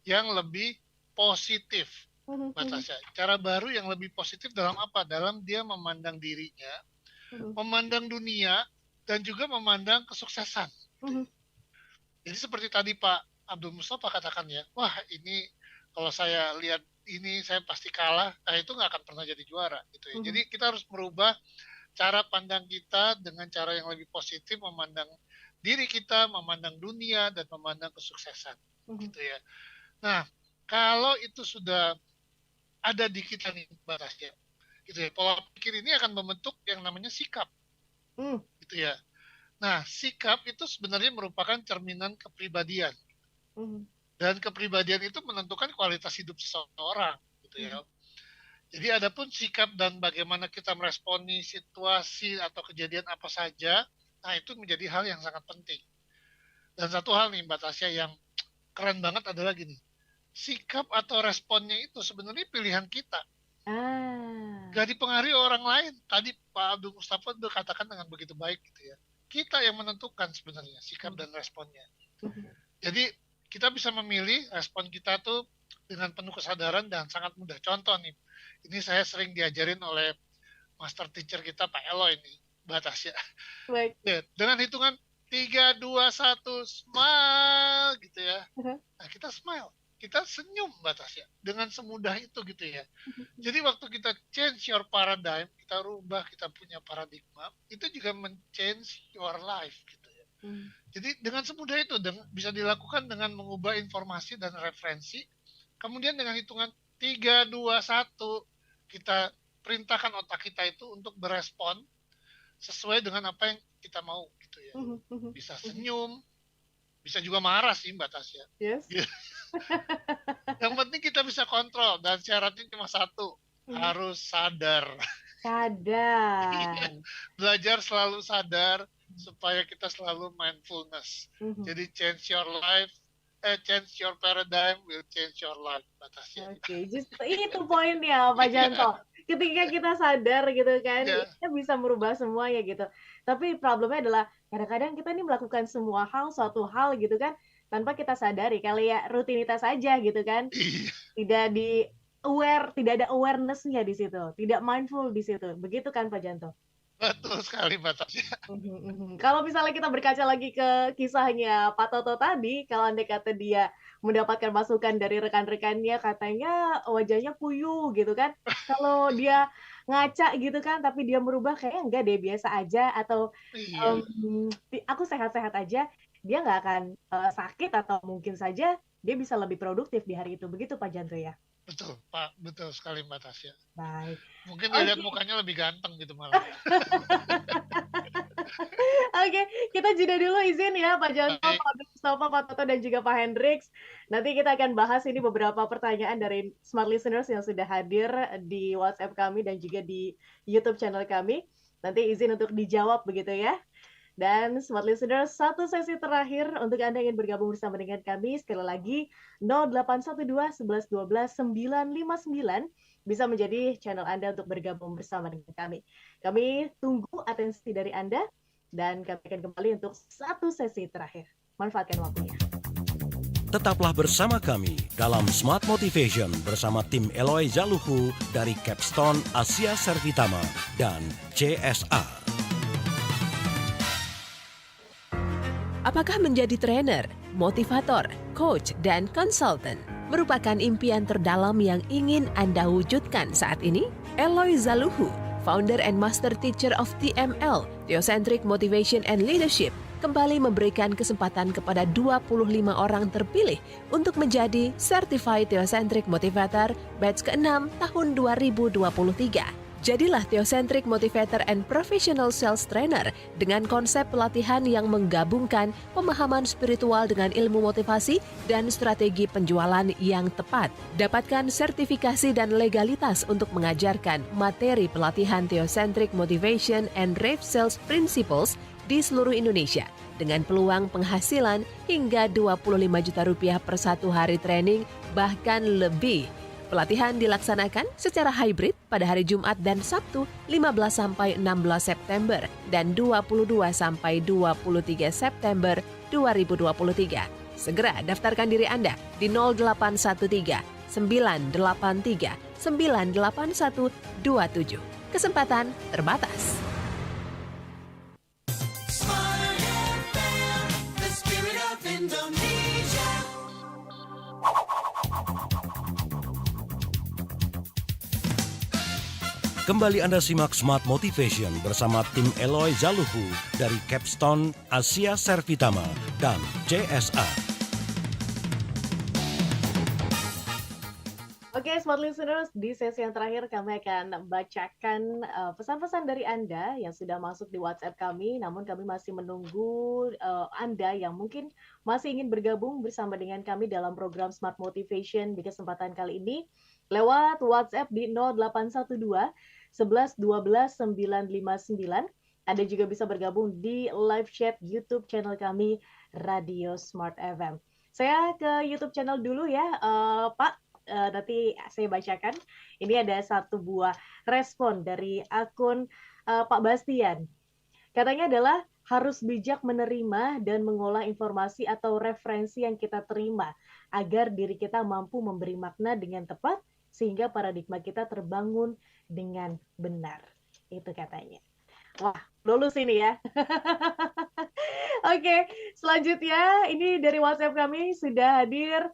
yang lebih positif. Mbak Tasya, cara baru yang lebih positif dalam apa? Dalam dia memandang dirinya, memandang dunia, dan juga memandang kesuksesan. Jadi seperti tadi Pak Abdul Mustafa katakan ya, wah ini kalau saya lihat ini saya pasti kalah, nah itu nggak akan pernah jadi juara gitu ya. Jadi kita harus merubah cara pandang kita dengan cara yang lebih positif, memandang diri kita, memandang dunia, dan memandang kesuksesan gitu ya. Nah, kalau itu sudah ada di kita nih Mbak Tasya, gitu ya, pola pikir ini akan membentuk yang namanya sikap, gitu ya. Nah, sikap itu sebenarnya merupakan cerminan kepribadian. Dan kepribadian itu menentukan kualitas hidup seseorang, gitu ya. Jadi adapun sikap dan bagaimana kita meresponi situasi atau kejadian apa saja, nah itu menjadi hal yang sangat penting. Dan satu hal nih Mbak Tasya yang keren banget adalah gini, sikap atau responnya itu sebenarnya pilihan kita. Gak dipengaruhi orang lain. Tadi Pak Abdul Mustafa udah katakan dengan begitu baik gitu ya. Kita yang menentukan sebenarnya sikap dan responnya. Jadi kita bisa memilih respon kita tuh dengan penuh kesadaran dan sangat mudah. Contoh nih, ini saya sering diajarin oleh master teacher kita Pak Eloy nih, Mbak Tasya. Baik. Ya, dengan hitungan 3, 2, 1, smile gitu ya. Nah, kita smile, kita senyum Mbak Tasya. Dengan semudah itu gitu ya. Jadi waktu kita change your paradigm, kita rubah, kita punya paradigma, itu juga men-change your life gitu ya. Jadi dengan semudah itu bisa dilakukan dengan mengubah informasi dan referensi. Kemudian dengan hitungan 3, 2, 1 kita perintahkan otak kita itu untuk berespon sesuai dengan apa yang kita mau gitu ya. Bisa senyum, bisa juga marah sih Mbak Tasya. Yes. Yang penting kita bisa kontrol dan syaratnya cuma satu, harus sadar. Sadar. Belajar selalu sadar supaya kita selalu mindfulness. Jadi change your paradigm will change your life, Mbak Tasya. Oke, justru itu poinnya Pak Janto. Ketika kita sadar gitu kan, kita bisa merubah semuanya gitu. Tapi problemnya adalah kadang-kadang kita nih melakukan semua hal, suatu hal gitu kan, tanpa kita sadari, kali ya rutinitas aja gitu kan. Tidak ada awareness-nya di situ, tidak mindful di situ. Begitu kan Pak Janto? Betul sekali Mbak Tasya. Kalau misalnya kita berkaca lagi ke kisahnya Pak Toto tadi, kalau andai kata dia mendapatkan masukan dari rekan-rekannya, katanya wajahnya puyuh gitu kan. Kalau dia ngaca gitu kan, tapi dia merubah kayaknya enggak deh, biasa aja, atau aku sehat-sehat aja, dia nggak akan sakit, atau mungkin saja dia bisa lebih produktif di hari itu. Begitu Pak Janto ya? Betul Pak, betul sekali Mbak Tasya. Baik. Mungkin dilihat mukanya lebih ganteng gitu malah. Oke, kita jeda dulu izin ya Pak Janto, Pak Abdul Mustafa, Pak Toto, dan juga Pak Hendrix. Nanti kita akan bahas ini beberapa pertanyaan dari Smart Listeners yang sudah hadir di WhatsApp kami dan juga di YouTube channel kami. Nanti izin untuk dijawab begitu ya. Dan Smart Listeners, satu sesi terakhir untuk Anda yang ingin bergabung bersama dengan kami. Sekali lagi, 0812 11 12 959 bisa menjadi channel Anda untuk bergabung bersama dengan kami. Kami tunggu atensi dari Anda dan kami akan kembali untuk satu sesi terakhir. Manfaatkan waktunya. Tetaplah bersama kami dalam Smart Motivation bersama tim Eloy Zaluhu dari Capstone Asia Servitama dan CSA. Apakah menjadi trainer, motivator, coach, dan konsultan merupakan impian terdalam yang ingin Anda wujudkan saat ini? Eloy Zaluhu, founder and master teacher of TML, Theocentric Motivation and Leadership, kembali memberikan kesempatan kepada 25 orang terpilih untuk menjadi Certified Theocentric Motivator batch ke-6 tahun 2023. Jadilah Theocentric Motivator and Professional Sales Trainer dengan konsep pelatihan yang menggabungkan pemahaman spiritual dengan ilmu motivasi dan strategi penjualan yang tepat. Dapatkan sertifikasi dan legalitas untuk mengajarkan materi pelatihan Theocentric Motivation and Rave Sales Principles di seluruh Indonesia dengan peluang penghasilan hingga 25 juta rupiah per satu hari training bahkan lebih. Pelatihan dilaksanakan secara hybrid pada hari Jumat dan Sabtu 15-16 September dan 22-23 September 2023. Segera daftarkan diri Anda di 0813 983 98127. Kesempatan terbatas. Smart FM, the spirit of Indonesia. Kembali Anda simak Smart Motivation bersama tim Eloy Zaluhu dari Capstone Asia Servitama dan CSA. Oke, Smart Listeners, di sesi yang terakhir kami akan bacakan pesan-pesan dari Anda yang sudah masuk di WhatsApp kami, namun kami masih menunggu Anda yang mungkin masih ingin bergabung bersama dengan kami dalam program Smart Motivation di kesempatan kali ini lewat WhatsApp di 0812 11 12 959. Anda juga bisa bergabung di live chat YouTube channel kami Radio Smart FM. Saya ke YouTube channel dulu ya, Pak. Nanti saya bacakan. Ini ada satu buah respon dari akun Pak Bastian. Katanya adalah harus bijak menerima dan mengolah informasi atau referensi yang kita terima agar diri kita mampu memberi makna dengan tepat sehingga paradigma kita terbangun dengan benar. Itu katanya. Wah, lulus ini ya. Oke, selanjutnya ini dari WhatsApp kami sudah hadir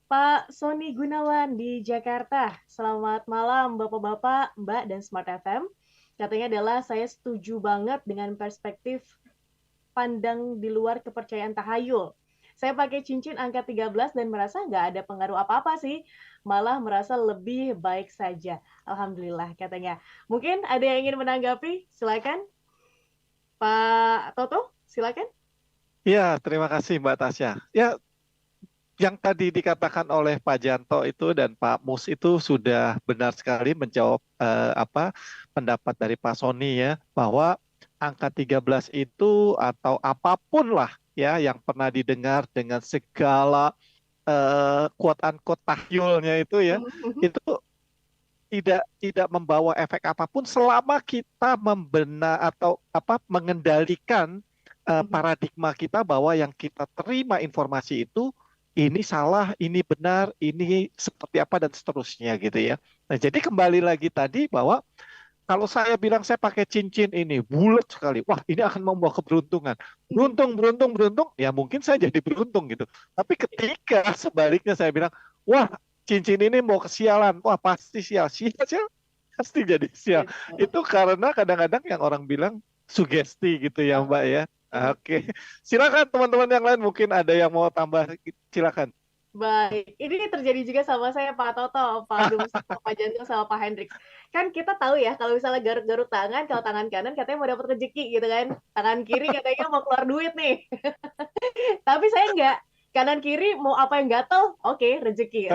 Pak Sony Gunawan di Jakarta. Selamat malam Bapak-Bapak, Mbak, dan Smart FM. Katanya adalah saya setuju banget dengan perspektif pandang di luar kepercayaan tahayul. Saya pakai cincin angka 13 dan merasa nggak ada pengaruh apa-apa sih. Malah merasa lebih baik saja. Alhamdulillah katanya. Mungkin ada yang ingin menanggapi? Silakan. Pak Toto, silakan. Ya, terima kasih Mbak Tasya. Ya, yang tadi dikatakan oleh Pak Janto itu dan Pak Mus itu sudah benar sekali menjawab pendapat dari Pak Sony ya, bahwa angka 13 itu atau apapun lah ya yang pernah didengar dengan segala quote-unquote tahyulnya itu ya, itu tidak membawa efek apapun selama kita mengendalikan paradigma kita bahwa yang kita terima informasi itu ini salah, ini benar, ini seperti apa dan seterusnya gitu ya. Nah, jadi kembali lagi tadi bahwa kalau saya bilang saya pakai cincin ini bulat sekali, wah ini akan membawa keberuntungan. Beruntung, ya mungkin saya jadi beruntung gitu. Tapi ketika sebaliknya saya bilang, wah cincin ini mau kesialan, wah pasti sial, pasti jadi sial. Itu karena kadang-kadang yang orang bilang sugesti gitu ya Mbak ya. Oke, silakan teman-teman yang lain mungkin ada yang mau tambah, silakan. Baik, ini terjadi juga sama saya Pak Toto, Pak Gus, Pak Janto, sama Pak Hendrik. Kan kita tahu ya, kalau misalnya garuk-garuk tangan, kalau tangan kanan katanya mau dapat rezeki gitu kan. Tangan kiri katanya mau keluar duit nih. Tapi saya enggak. Kanan kiri mau apa yang gatel? Oke, rezeki.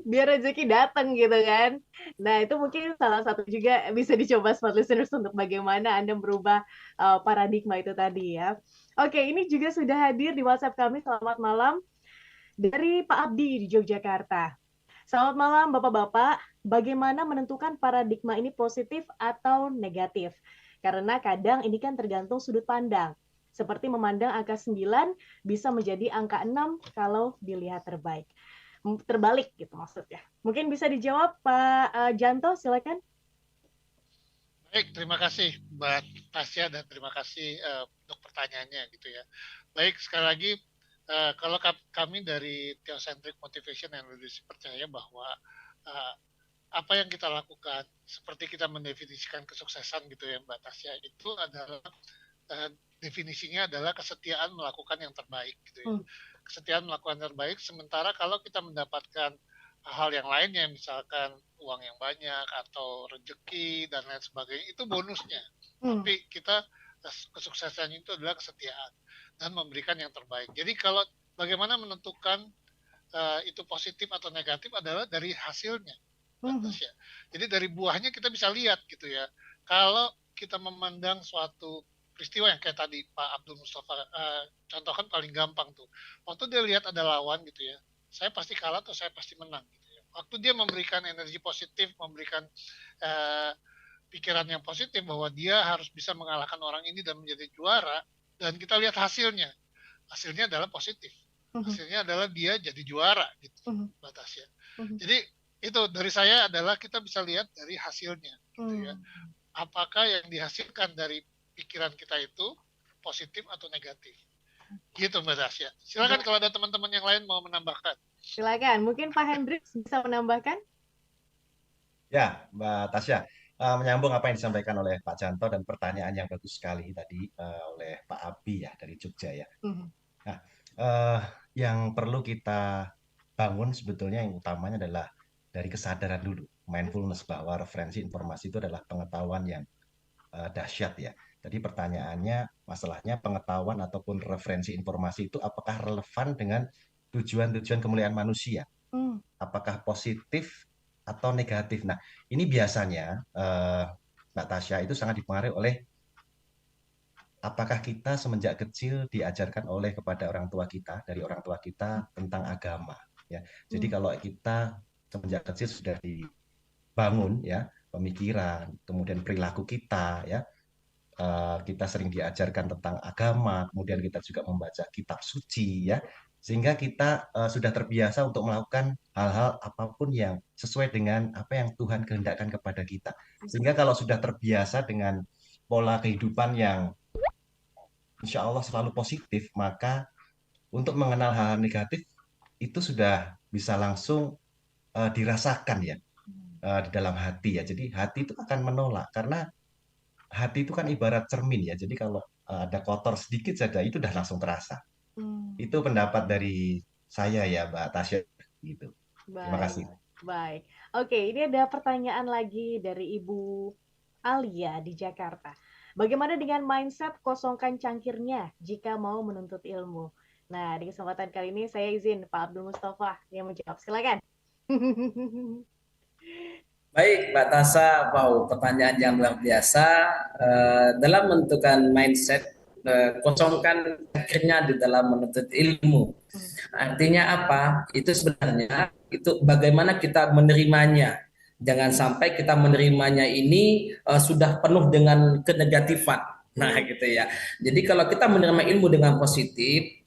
biar rezeki datang gitu kan. Nah, itu mungkin salah satu juga bisa dicoba smart listeners untuk bagaimana Anda merubah paradigma itu tadi ya. Oke, ini juga sudah hadir di WhatsApp kami. Selamat malam dari Pak Abdi di Yogyakarta. Selamat malam Bapak-bapak. Bagaimana menentukan paradigma ini positif atau negatif? Karena kadang ini kan tergantung sudut pandang. Seperti memandang angka 9 bisa menjadi angka 6 kalau dilihat terbalik gitu maksudnya. Mungkin bisa dijawab Pak Janto, silakan. Baik, terima kasih Mbak Tasya dan terima kasih untuk pertanyaannya gitu ya. Baik, sekali lagi kalau kami dari Theocentric Motivation and Leadership percaya bahwa apa yang kita lakukan, seperti kita mendefinisikan kesuksesan gitu ya Mbak Tasya, itu adalah definisinya adalah kesetiaan melakukan yang terbaik gitu ya. Kesetiaan melakukan yang terbaik, sementara kalau kita mendapatkan hal yang lainnya, misalkan uang yang banyak atau rezeki dan lain sebagainya, itu bonusnya. Tapi kita kesuksesan itu adalah kesetiaan dan memberikan yang terbaik. Jadi kalau bagaimana menentukan itu positif atau negatif adalah dari hasilnya. Jadi dari buahnya kita bisa lihat gitu ya. Kalau kita memandang suatu peristiwa yang kayak tadi Pak Abdul Mustafa contohkan paling gampang tuh. Waktu dia lihat ada lawan gitu ya, saya pasti kalah atau saya pasti menang gitu ya. Waktu dia memberikan energi positif, memberikan pikiran yang positif bahwa dia harus bisa mengalahkan orang ini dan menjadi juara, dan kita lihat hasilnya. Hasilnya adalah positif. Hasilnya adalah dia jadi juara gitu batasnya. Jadi itu dari saya adalah kita bisa lihat dari hasilnya gitu ya. Apakah yang dihasilkan dari pikiran kita itu positif atau negatif. Gitu Mbak Tasya. Silakan kalau ada teman-teman yang lain mau menambahkan. Silakan. Mungkin Pak Hendrix bisa menambahkan? Ya, Mbak Tasya, menyambung apa yang disampaikan oleh Pak Janto dan pertanyaan yang bagus sekali tadi oleh Pak Abi ya dari Jogja ya. Nah, yang perlu kita bangun sebetulnya yang utamanya adalah dari kesadaran dulu, mindfulness, bahwa referensi informasi itu adalah pengetahuan yang dahsyat ya. Jadi pertanyaannya, masalahnya pengetahuan ataupun referensi informasi itu apakah relevan dengan tujuan-tujuan kemuliaan manusia? Apakah positif atau negatif? Nah, ini biasanya Mbak Tasya itu sangat dipengaruhi oleh apakah kita semenjak kecil diajarkan oleh kepada orang tua kita, dari orang tua kita tentang agama ya. Jadi kalau kita semenjak kecil sudah dibangun ya pemikiran, kemudian perilaku kita ya, kita sering diajarkan tentang agama, kemudian kita juga membaca kitab suci ya, sehingga kita sudah terbiasa untuk melakukan hal-hal apapun yang sesuai dengan apa yang Tuhan kehendakkan kepada kita. Sehingga kalau sudah terbiasa dengan pola kehidupan yang insya Allah selalu positif, maka untuk mengenal hal-hal negatif itu sudah bisa langsung dirasakan ya di dalam hati ya. Jadi hati itu akan menolak, karena hati itu kan ibarat cermin ya. Jadi kalau ada kotor sedikit saja itu udah langsung terasa. Itu pendapat dari saya ya Mbak Tasya gitu. Terima kasih. Baik. Oke, ini ada pertanyaan lagi dari Ibu Alia di Jakarta. Bagaimana dengan mindset kosongkan cangkirnya jika mau menuntut ilmu? Nah, di kesempatan kali ini saya izin Pak Abdul Mustafa yang menjawab. Silakan. Baik, Mbak Tasa, wow, pertanyaan yang luar biasa. Dalam menentukan mindset, kosongkan akhirnya di dalam menuntut ilmu. Artinya apa? Itu sebenarnya itu bagaimana kita menerimanya. Jangan sampai kita menerimanya ini sudah penuh dengan kenegatifan. Nah, gitu ya. Jadi kalau kita menerima ilmu dengan positif,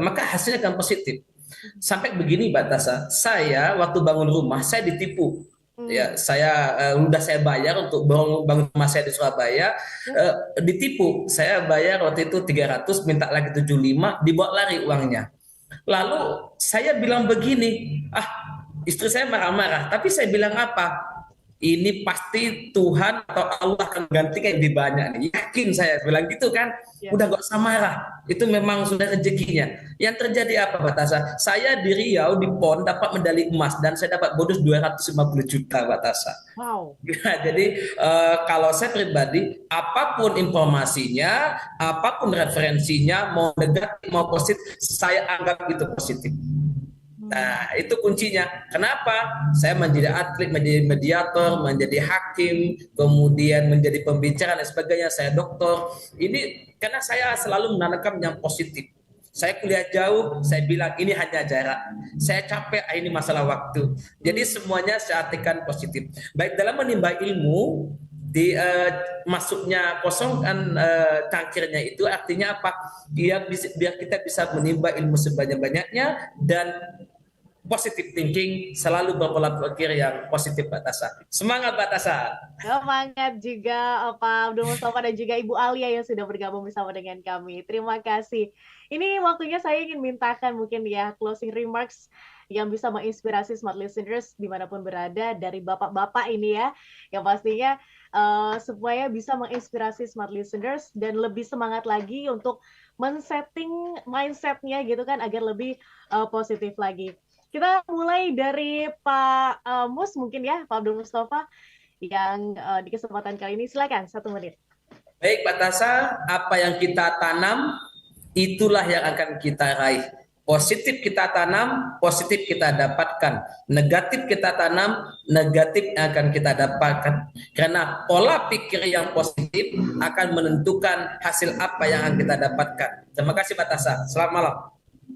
maka hasilnya akan positif. Sampai begini, Mbak Tasa, saya waktu bangun rumah saya ditipu. Ya, udah saya bayar untuk bangun rumah saya di Surabaya, ditipu. Saya bayar waktu itu 300, minta lagi 75, dibawa lari uangnya. Lalu saya bilang begini, istri saya marah-marah, tapi saya bilang apa? Ini pasti Tuhan atau Allah akan gantikan lebih banyak nih. Yakin saya bilang gitu kan. Udah gak usah marah. Itu memang sudah rezekinya. Yang terjadi apa, Mbak Tasa? Saya di Riau di PON dapat medali emas dan saya dapat bonus 250 juta, Mbak Tasa. Wow. Ya, jadi kalau saya pribadi, apapun informasinya, apapun referensinya, mau negatif mau positif, saya anggap itu positif. Nah, itu kuncinya. Kenapa? Saya menjadi atlet, menjadi mediator, menjadi hakim, kemudian menjadi pembicara dan sebagainya. Saya doktor. Ini karena saya selalu menanamkan yang positif. Saya kuliah jauh, saya bilang ini hanya jarak. Saya capek, ini masalah waktu. Jadi semuanya saya artikan positif. Baik dalam menimba ilmu, di masuknya kosongkan cangkirnya itu artinya apa? Biar kita bisa menimba ilmu sebanyak-banyaknya dan positive thinking, selalu berpola pikir yang positif, Mbak Tasha. Semangat, Mbak Tasha. Semangat juga Pak Abdul Mustafa dan juga Ibu Alia yang sudah bergabung bersama dengan kami. Terima kasih. Ini waktunya saya ingin mintakan mungkin ya closing remarks yang bisa menginspirasi smart listeners dimanapun berada dari bapak-bapak ini ya. Yang pastinya supaya bisa menginspirasi smart listeners dan lebih semangat lagi untuk men-setting mindset-nya gitu kan agar lebih positif lagi. Kita mulai dari Pak Mus mungkin ya, Pak Abdul Mustafa yang di kesempatan kali ini silakan 1 menit. Baik, Mbak Tasha, apa yang kita tanam itulah yang akan kita raih. Positif kita tanam, positif kita dapatkan. Negatif kita tanam, negatif yang akan kita dapatkan. Karena pola pikir yang positif akan menentukan hasil apa yang akan kita dapatkan. Terima kasih, Mbak Tasha. Selamat malam.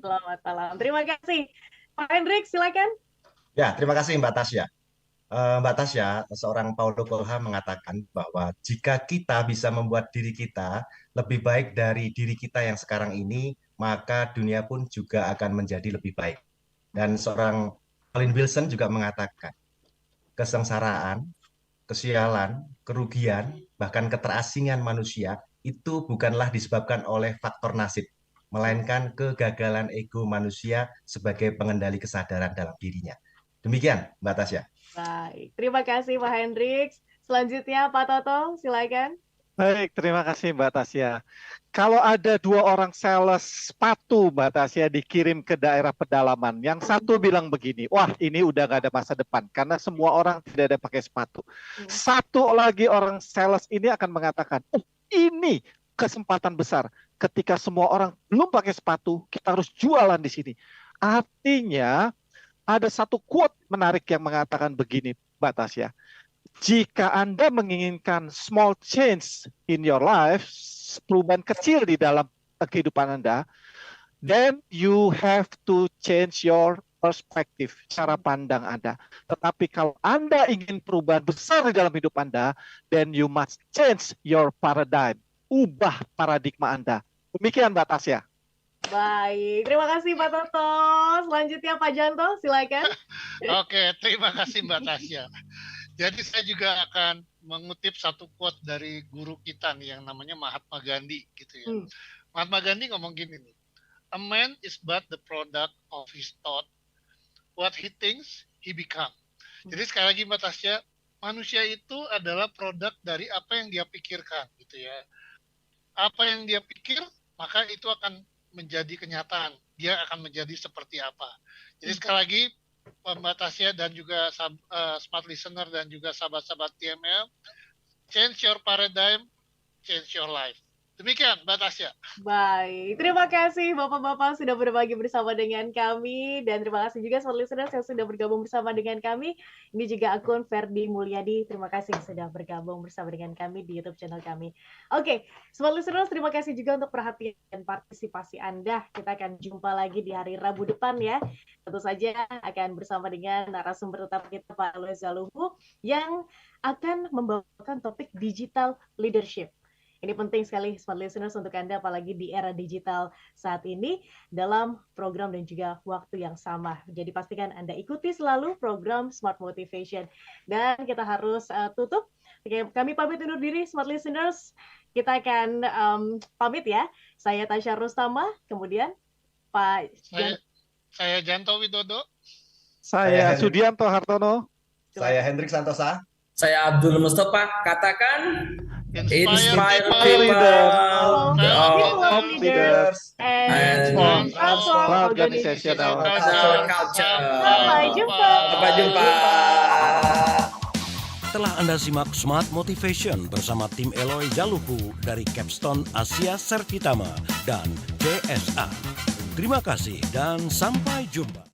Selamat malam. Terima kasih. Pak Hendrik, silakan. Ya, terima kasih Mbak Tasya. Mbak Tasya, seorang Paulo Coelho mengatakan bahwa jika kita bisa membuat diri kita lebih baik dari diri kita yang sekarang ini, maka dunia pun juga akan menjadi lebih baik. Dan seorang Colin Wilson juga mengatakan, kesengsaraan, kesialan, kerugian, bahkan keterasingan manusia itu bukanlah disebabkan oleh faktor nasib, melainkan kegagalan ego manusia sebagai pengendali kesadaran dalam dirinya. Demikian, Mbak Tasya. Baik, terima kasih Pak Hendrik. Selanjutnya Pak Toto, silakan. Baik, terima kasih Mbak Tasya. Kalau ada 2 orang sales sepatu Mbak Tasya dikirim ke daerah pedalaman, yang satu bilang begini, wah ini udah gak ada masa depan karena semua orang tidak ada pakai sepatu. Satu lagi orang sales ini akan mengatakan, oh ini kesempatan besar. Ketika semua orang belum pakai sepatu, kita harus jualan di sini. Artinya ada satu quote menarik yang mengatakan begini, Mbak Tasya. Jika Anda menginginkan small change in your life, perubahan kecil di dalam kehidupan Anda, then you have to change your perspektif, cara pandang Anda. Tetapi kalau Anda ingin perubahan besar di dalam hidup Anda, then you must change your paradigm. Ubah paradigma Anda. Demikian Mbak Tasya. Baik, terima kasih Pak Toto. Selanjutnya Pak Janto, silakan. Oke, terima kasih Mbak Tasya. Jadi saya juga akan mengutip satu quote dari guru kita nih yang namanya Mahatma Gandhi gitu ya. Mahatma Gandhi ngomong gini nih, a man is but the product of his thought, what he thinks he become. Jadi sekali lagi Mbak Tasya, manusia itu adalah produk dari apa yang dia pikirkan gitu ya. Apa yang dia pikir, maka itu akan menjadi kenyataan. Dia akan menjadi seperti apa. Jadi sekali lagi, Mbak Tasya dan juga smart listener dan juga sahabat-sahabat TML, change your paradigm, change your life. Demikian Mbak Tasya. Baik, terima kasih Bapak-Bapak sudah berbagi bersama dengan kami dan terima kasih juga smart listeners yang sudah bergabung bersama dengan kami. Ini juga akun Ferdi Mulyadi. Terima kasih sudah bergabung bersama dengan kami di YouTube channel kami. Oke, smart listeners terima kasih juga untuk perhatian dan partisipasi Anda. Kita akan jumpa lagi di hari Rabu depan ya. Tentu saja akan bersama dengan narasumber tetap kita Pak Eloy Zaluhu yang akan membawakan topik digital leadership. Ini penting sekali smart listeners untuk Anda apalagi di era digital saat ini dalam program dan juga waktu yang sama. Jadi pastikan Anda ikuti selalu program Smart Motivation. Dan kita harus tutup. Kami pamit undur diri smart listeners. Kita akan pamit ya. Saya Tasya Rustama, kemudian Pak Saya Janto Widodo. Saya Sudianto Hartono. Saya Hendrik Santosa. Saya Abdul Mustafa. Katakan Inspire people, leaders, and transform organizational culture. Sampai jumpa. Sampai jumpa. Telah Anda simak Smart Motivation bersama tim Eloy Zaluhu dari Capstone Asia Servitama dan CSA. Terima kasih dan sampai jumpa.